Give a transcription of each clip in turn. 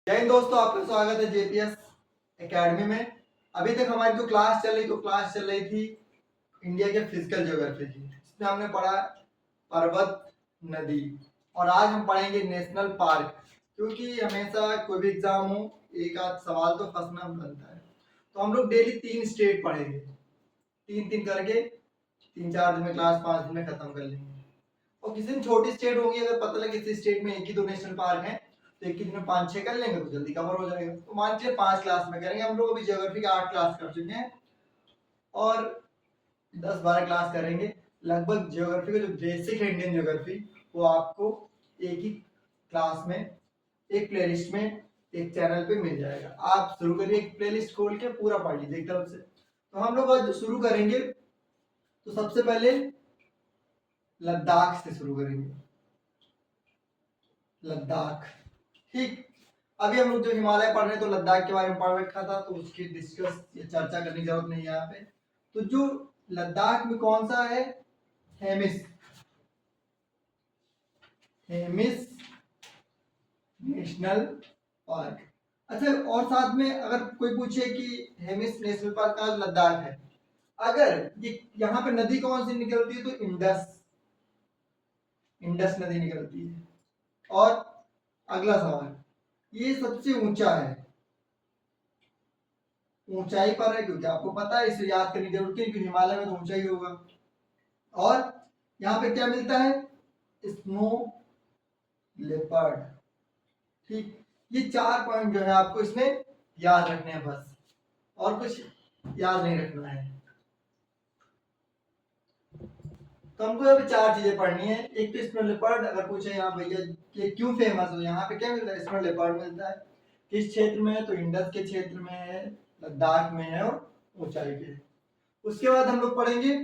जय हिंद दोस्तों, आपका स्वागत है जेपीएस एकेडमी में। अभी तक हमारी जो क्लास चल रही थी इंडिया के फिजिकल ज्योग्राफी की, जिसमें हमने पढ़ा पर्वत, नदी। और आज हम पढ़ेंगे नेशनल पार्क, क्योंकि हमेशा कोई भी एग्जाम हो एक आध सवाल तो फंसना बनता है। तो हम लोग डेली 3 स्टेट पढ़ेंगे, 3-3 करके 3-4 दिन में क्लास 5 दिन में खत्म कर लेंगे। और किसी दिन छोटी स्टेट होगी, अगर पता लगे किसी स्टेट में एक ही 2 नेशनल पार्क है तो एक ही दिन में 5-6 कर लेंगे तो जल्दी कवर हो जाएगा। तो मान लीजिए 5 क्लास में करेंगे। हम लोग अभी ज्योग्राफी का 8 क्लास कर चुके हैं और 10-12 क्लास करेंगे। लगभग ज्योग्राफी का जो बेसिक है इंडियन ज्योग्राफी, वो आपको एक ही क्लास में, एक प्लेलिस्ट में, एक चैनल पे मिल जाएगा। आप शुरू करिए, एक प्लेलिस्ट खोल के पूरा पढ़ लीजिए एक तरफ से। तो हम लोग आज शुरू करेंगे, तो सबसे पहले लद्दाख से शुरू करेंगे। लद्दाख, ठीक। अभी हम लोग जो हिमालय पढ़ रहे हैं तो लद्दाख के बारे में पढ़ रखा था, तो उसकी डिस्कस या चर्चा करने की जरूरत नहीं है यहाँ पे। तो जो लद्दाख में कौन सा है, हेमिस, हेमिस नेशनल पार्क। अच्छा, और साथ में अगर कोई पूछे कि हेमिस नेशनल पार्क का लद्दाख है, अगर ये यहाँ पे नदी कौन सी निकलती है तो इंडस, इंडस नदी निकलती है। और अगला सवाल, ये सबसे ऊंचा है, ऊंचाई पर है, क्योंकि आपको पता है, इसे याद करने की जरूरत नहीं, क्योंकि हिमालय में तो ऊंचाई होगा। और यहाँ पे क्या मिलता है, स्नो लेपर्ड, ठीक। ये 4 पॉइंट जो है आपको इसमें याद रखने हैं बस, और कुछ याद नहीं रखना है। तो हमको यहाँ पे 4 चीजें पढ़नी है। एक तो स्नो लेपर्ड, अगर पूछे यहाँ भैया कि क्यों फेमस हो, यहाँ पे क्या मिलता है, स्नो लेपर्ड मिलता है। किस क्षेत्र में है तो इंडस के क्षेत्र में है, लद्दाख में है और ऊंचाई पे है। उसके बाद हम लोग पढ़ेंगे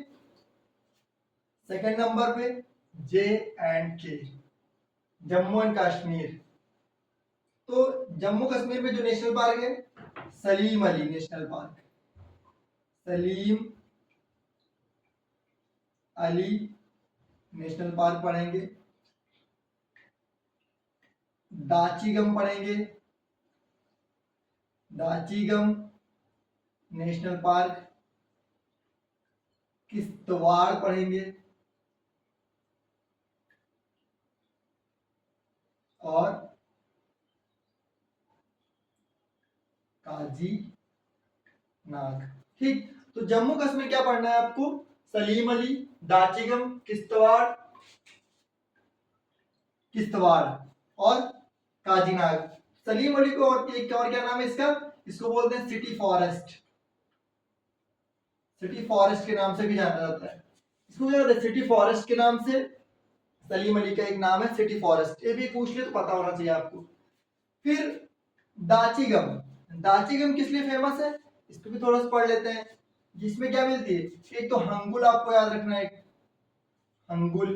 सेकंड नंबर पे J&K, जम्मू एंड कश्मीर। तो जम्मू कश्मीर में जो नेशनल पार्क है Salim Ali national park, Salim Ali national park पढ़ेंगे। दाचीगम पढ़ेंगे, दाचीगम नेशनल पार्क। किश्तवाड़ पढ़ेंगे और काजी नाग, ठीक। तो जम्मू कश्मीर क्या पढ़ना है आपको, सलीम अली, दाचीगम, किश्तवाड़, किश्तवाड़ और काजीनाग। सलीम अली को और एक और क्या नाम है इसका, इसको बोलते हैं सिटी फॉरेस्ट, सिटी फॉरेस्ट के नाम से भी जाना जाता है। इसको क्या कहते हैं, सिटी फॉरेस्ट के नाम से। सलीम अली का एक नाम है सिटी फॉरेस्ट, ये भी पूछ ले तो पता होना चाहिए आपको। फिर दाचीगम, दाचीगम किस लिए फेमस है, इसको भी थोड़ा सा पढ़ लेते हैं। जिसमें क्या मिलती है, एक तो हंगुल आपको याद रखना है, हंगुल,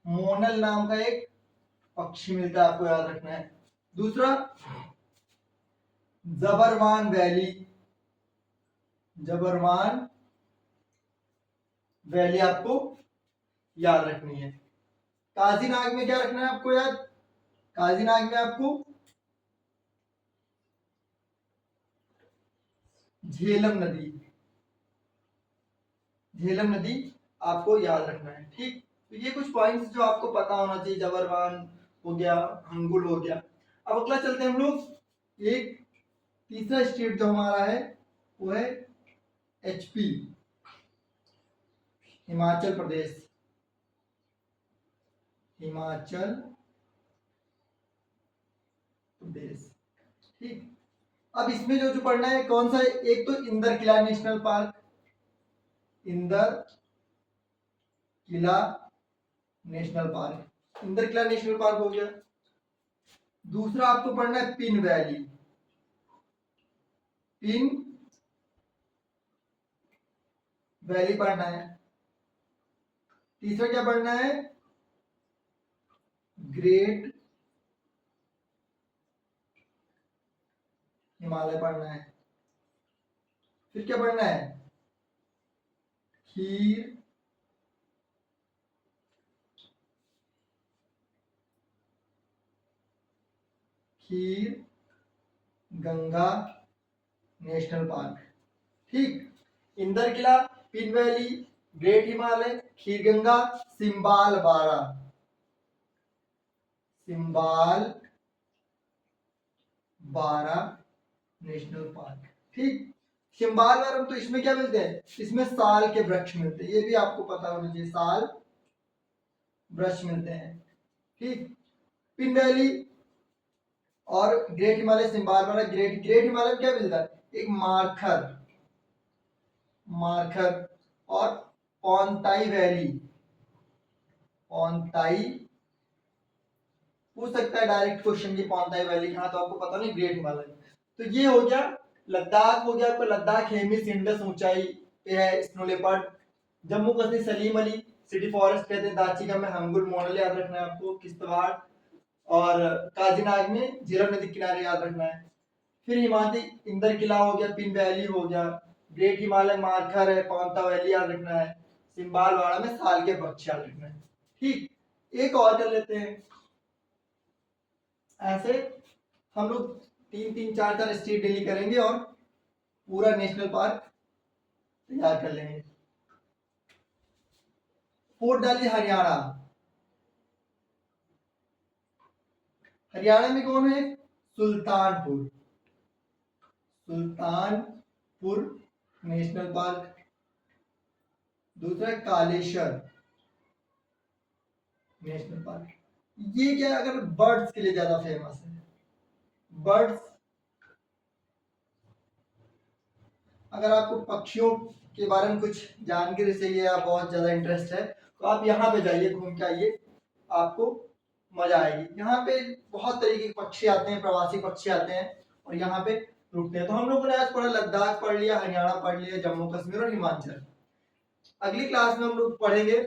मोनल नाम का एक पक्षी मिलता है, आपको याद रखना है। दूसरा जबरवान वैली, जबरवान वैली आपको याद रखनी है। काजीनाग में क्या रखना है आपको याद, काजीनाग में आपको झेलम नदी, झेलम नदी आपको याद रखना है, ठीक। तो ये कुछ पॉइंट्स जो आपको पता होना चाहिए, जबरवान हो गया, हंगुल हो गया। अब अगला चलते हैं हम लोग, एक तीसरा स्टेट जो हमारा है वो है एचपी, हिमाचल प्रदेश, हिमाचल प्रदेश, ठीक। अब इसमें जो जो पढ़ना है कौन सा है, एक तो इंदर किला नेशनल पार्क, इंदर किला नेशनल पार्क, इंदर किला नेशनल पार्क हो गया। दूसरा आपको पढ़ना है पिन वैली, पिन वैली पढ़ना है। तीसरा क्या पढ़ना है, ग्रेट हिमालय पढ़ना है। फिर क्या पढ़ना है, खीर खीर गंगा नेशनल पार्क। ठीक, इंदर किला, पिन वैली, ग्रेट हिमालय, खीर गंगा, सिंबाल बारा, सिंबाल बारा नेशनल पार्क। ठीक, सिंबाल बारा तो इसमें क्या मिलते हैं, इसमें साल के वृक्ष मिलते हैं, ये भी आपको पता होना चाहिए, साल वृक्ष मिलते हैं। ठीक, पिन वैली और ग्रेट हिमालय, सिंबाल बारा, ग्रेट हिमालय में क्या मिलता है, एक मार्खर, मार्खर और पौनताई वैली, पौनताई पूछ सकता है डायरेक्ट क्वेश्चन की पौनताई वैली कहाँ, तो आपको पता नहीं, ग्रेट हिमालय। तो ये हो गया लद्दाख, हो गया आपका लद्दाख हेमिस इंडस ऊंचाई पे है snow leopard. Jammu Kashmir Salim Ali city forest कहते हैं, दाचिका में हंगुल मॉडल याद रखना है आपको, किश्तवाड़ और काजीनाग में झीलम नदी किनारे याद रखना है। फिर हिमाचल इंदर किला हो गया, पिन वैली हो गया, ग्रेट हिमालय मार्कर है, पौंता वैली याद रखना है, सिंबाल वाड़ा में साल के वृक्ष याद रखना है। ठीक, एक और कर लेते हैं, ऐसे हम लोग 3-3 4-4 स्टेट डेली करेंगे और पूरा नेशनल पार्क तैयार कर लेंगे। फोर्ट दिल्ली हरियाणा, हरियाणा में कौन है, सुल्तानपुर, सुल्तानपुर नेशनल पार्क। दूसरा कालेश्वर नेशनल पार्क। ये क्या, अगर बर्ड्स के लिए ज्यादा फेमस है, बर्ड्स, अगर आपको पक्षियों के बारे में कुछ जानकारी चाहिए या बहुत ज्यादा इंटरेस्ट है तो आप यहाँ पे जाइए, घूम के आइए, आपको मजा आएगी। यहाँ पे बहुत तरीके के पक्षी आते हैं, प्रवासी पक्षी आते हैं और यहाँ पे रुकते हैं। तो हम लोगों ने आज पढ़ा लद्दाख पढ़ लिया, हरियाणा पढ़ लिया, जम्मू कश्मीर और हिमाचल। अगली क्लास में हम लोग पढ़ेंगे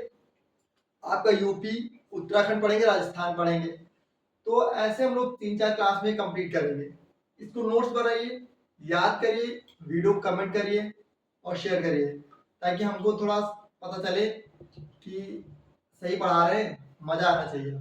आपका यूपी, उत्तराखंड पढ़ेंगे, राजस्थान पढ़ेंगे। तो ऐसे हम लोग 3-4 क्लास में कंप्लीट करेंगे। इसको नोट्स बनाइए, याद करिए, वीडियो कमेंट करिए और शेयर करिए, ताकि हमको थोड़ा पता चले कि सही पढ़ा रहे हैं, मजा आना चाहिए।